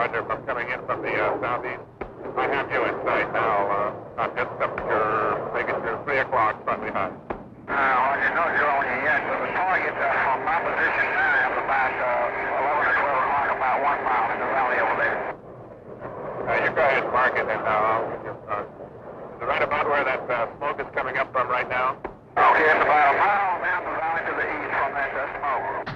Roger, from coming in from the southeast. I have you in sight now. I'm just up to making sure 3 o'clock friendly high. Roger, no zero yet. The target from my position now is about 11 or 12 o'clock, about 1 mile in the valley over there. You go ahead and mark it, and is it right about where that smoke is coming up from right now? Okay, it's about a mile down the valley to the east from that smoke.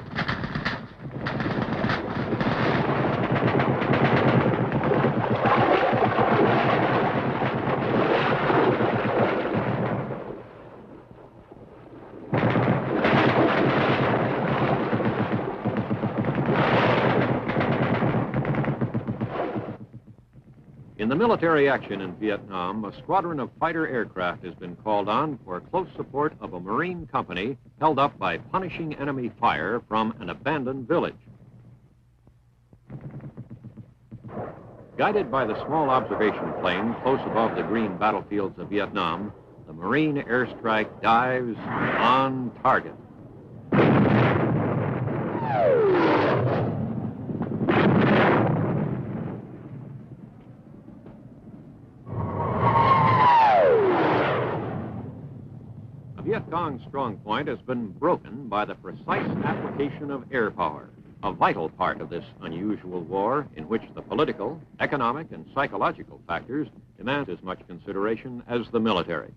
In the military action in Vietnam, a squadron of fighter aircraft has been called on for close support of a Marine company held up by punishing enemy fire from an abandoned village. Guided by the small observation plane close above the green battlefields of Vietnam, the Marine airstrike dives on target. Viet Cong's strong point has been broken by the precise application of air power, a vital part of this unusual war in which the political, economic, and psychological factors demand as much consideration as the military.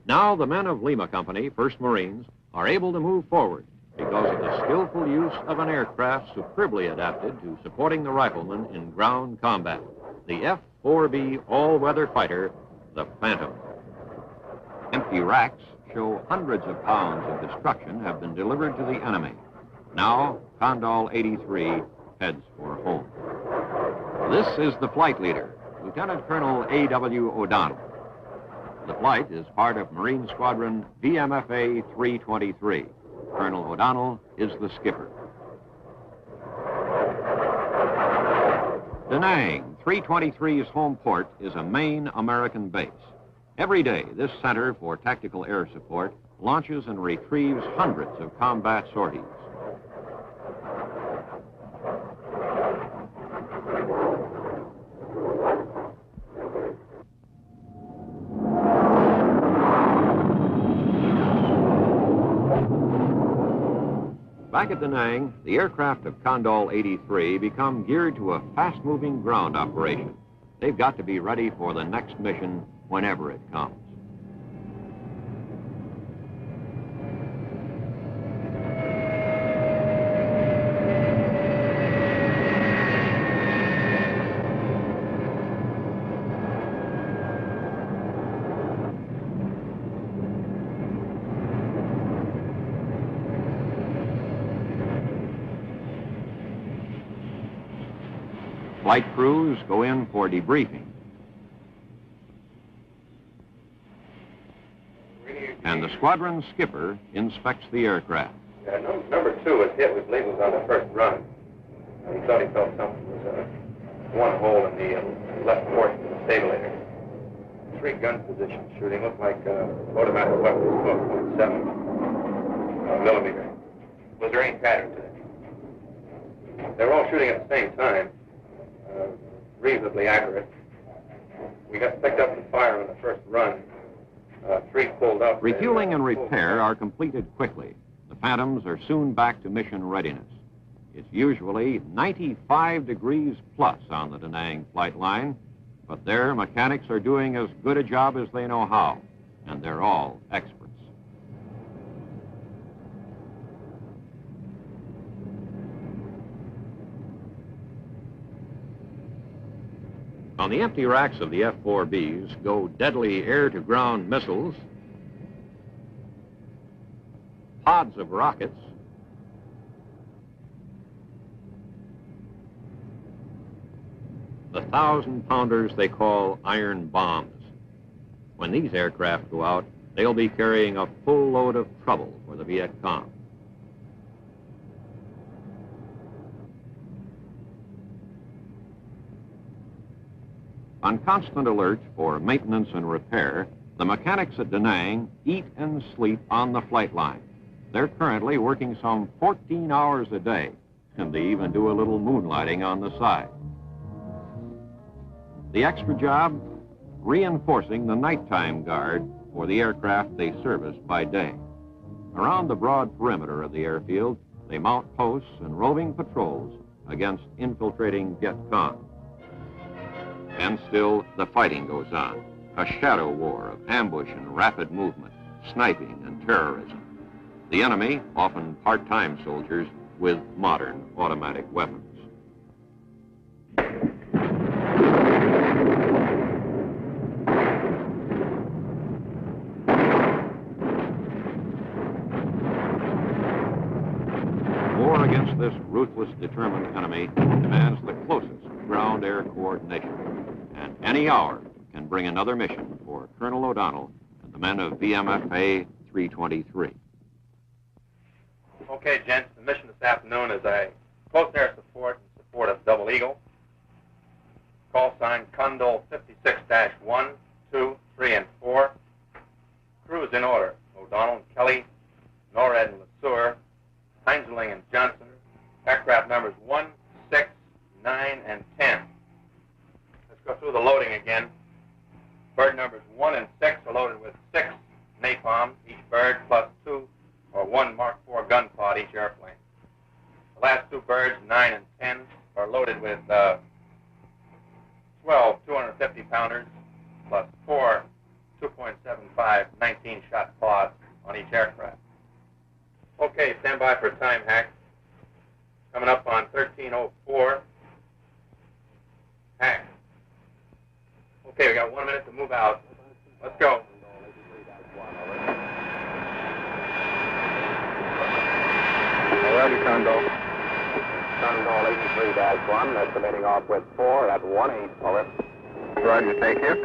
Now the men of Lima Company, 1st Marines, are able to move forward because of the skillful use of an aircraft superbly adapted to supporting the riflemen in ground combat, the F-4B all-weather fighter, the Phantom. Empty racks show hundreds of pounds of destruction have been delivered to the enemy. Now, Condal 83 heads for home. This is the flight leader, Lieutenant Colonel A.W. O'Donnell. The flight is part of Marine Squadron VMFA 323. Colonel O'Donnell is the skipper. Da Nang, 323's home port, is a main American base. Every day, this Center for Tactical Air Support launches and retrieves hundreds of combat sorties. Back at Da Nang, the aircraft of Condal 83 become geared to a fast-moving ground operation. They've got to be ready for the next mission whenever it comes. Flight crews go in for debriefing. And the squadron skipper inspects the aircraft. Number 2 was hit, we believe it was on the first run. He thought he felt something was one hole in the left portion of the stabulator. 3 gun positions shooting, looked like automatic weapons, 12.7 millimeter. Was there any pattern to it? They were all shooting at the same time, reasonably accurate. We got picked up in fire on the first run. 3 pulled up. Refueling and repair are completed quickly. The Phantoms are soon back to mission readiness. It's usually 95 degrees plus on the Da Nang flight line, but their mechanics are doing as good a job as they know how, and they're all experts. On the empty racks of the F-4Bs go deadly air-to-ground missiles, pods of rockets, the 1,000-pounders they call iron bombs. When these aircraft go out, they'll be carrying a full load of trouble for the Viet Cong. On constant alert for maintenance and repair, the mechanics at Da Nang eat and sleep on the flight line. They're currently working some 14 hours a day, and they even do a little moonlighting on the side. The extra job, reinforcing the nighttime guard for the aircraft they service by day. Around the broad perimeter of the airfield, they mount posts and roving patrols against infiltrating Viet Cong. And still, the fighting goes on, a shadow war of ambush and rapid movement, sniping and terrorism. The enemy, often part-time soldiers, with modern automatic weapons. War against this ruthless, determined enemy demands the closest ground-air coordination, and any hour can bring another mission for Colonel O'Donnell and the men of VMFA 323. Okay, gents, the mission this afternoon is a close air support in support of Double Eagle. Call sign Condol 56-1, 2, 3, and 4. Crews in order: O'Donnell and Kelly, Norred and LeSueur, Heinzling and Johnson. Aircraft numbers 1, 6, 9, and 10. Let's go through the loading again. Bird numbers 1 and 6 are loaded with 6 napalm, each bird, plus 2 or 1 Mark IV gun pod each airplane. The last 2 birds, 9 and 10, are loaded with 12 250-pounders, plus 4 2.75 19-shot pods on each aircraft. Okay, stand by for a time hack. Coming up on 13:04. Hack. Okay, we got 1 minute to move out. Let's go. Roger, Condol. Condol 83-1, estimating off with 4 at 1-8, over. Roger, take care.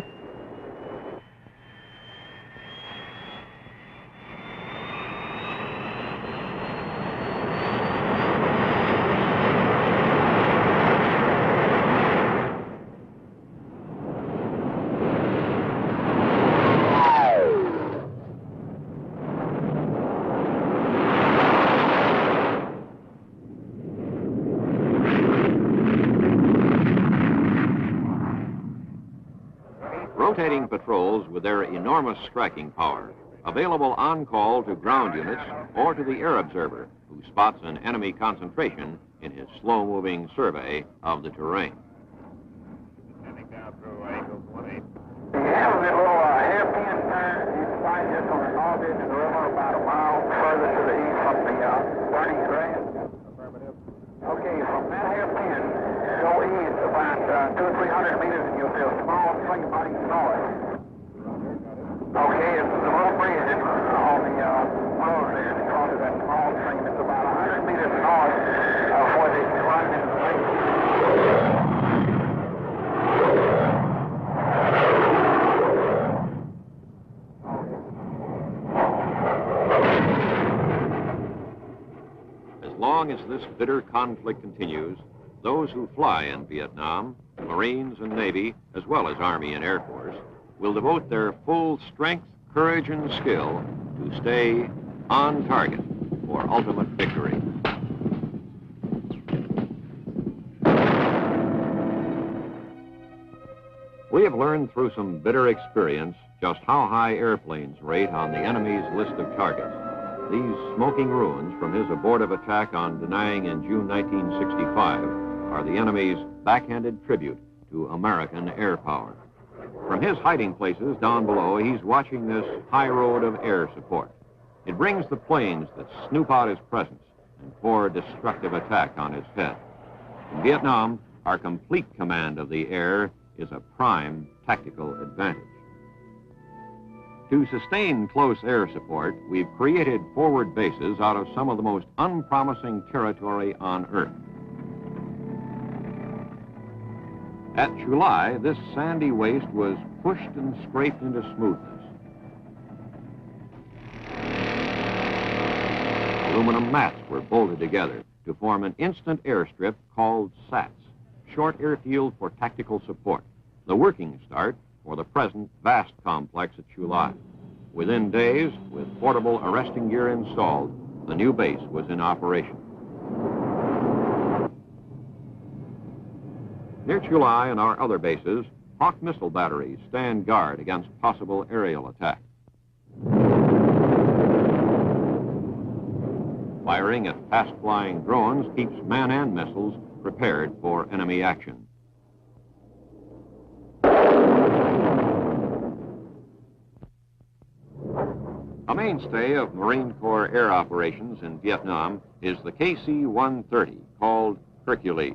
Rotating patrols with their enormous striking power, available on call to ground units or to the air observer, who spots an enemy concentration in his slow-moving survey of the terrain. Heading down through angles 1-8. You have a little hairpin turn. You can find this on the north edge of the river, about a mile further to the east from the burning grass. Affirmative. Okay, from that hairpin, go east about 200 or 300 meters, and you'll see a small swing body north. Okay, it's a little bridge on the road there. It crosses that small stream. It's about 100 meters north of where they run into the lake. As long as this bitter conflict continues, those who fly in Vietnam, Marines and Navy, as well as Army and Air Force, will devote their full strength, courage, and skill to stay on target for ultimate victory. We have learned through some bitter experience just how high airplanes rate on the enemy's list of targets. These smoking ruins from his abortive attack on Da Nang in June 1965 are the enemy's backhanded tribute to American air power. From his hiding places down below, he's watching this high road of air support. It brings the planes that snoop out his presence and pour a destructive attack on his head. In Vietnam, our complete command of the air is a prime tactical advantage. To sustain close air support, we've created forward bases out of some of the most unpromising territory on Earth. At Chulai, this sandy waste was pushed and scraped into smoothness. Aluminum mats were bolted together to form an instant airstrip called SATS, Short Airfield for Tactical Support, the working start for the present vast complex at Chulai. Within days, with portable arresting gear installed, the new base was in operation. Near Chulai and our other bases, Hawk missile batteries stand guard against possible aerial attack. Firing at fast-flying drones keeps men and missiles prepared for enemy action. A mainstay of Marine Corps air operations in Vietnam is the KC-130, called Hercules.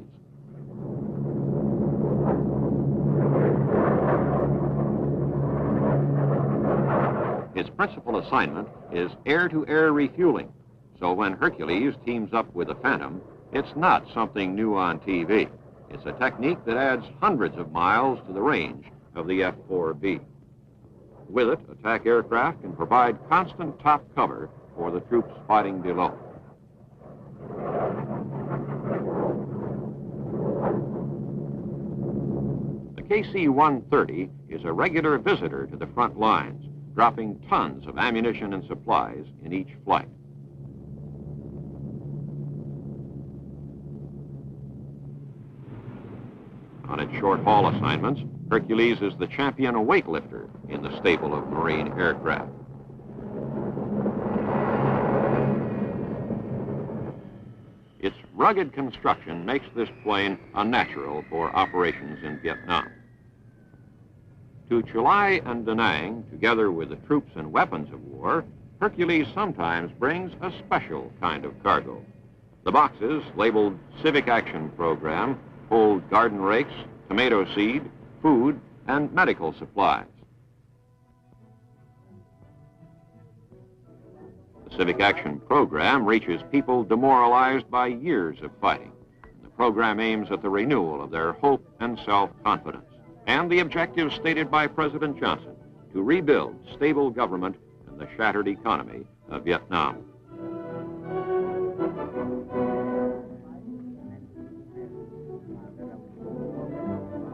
Its principal assignment is air-to-air refueling, so when Hercules teams up with the Phantom, it's not something new on TV. It's a technique that adds hundreds of miles to the range of the F-4B. With it, attack aircraft can provide constant top cover for the troops fighting below. The KC-130 is a regular visitor to the front lines, dropping tons of ammunition and supplies in each flight. On its short-haul assignments, Hercules is the champion weightlifter in the stable of Marine aircraft. Its rugged construction makes this plane unnatural for operations in Vietnam. To Chulai and Da Nang, together with the troops and weapons of war, Hercules sometimes brings a special kind of cargo. The boxes, labeled Civic Action Program, hold garden rakes, tomato seed, food, and medical supplies. The Civic Action Program reaches people demoralized by years of fighting. The program aims at the renewal of their hope and self-confidence, and the objectives stated by President Johnson to rebuild stable government and the shattered economy of Vietnam.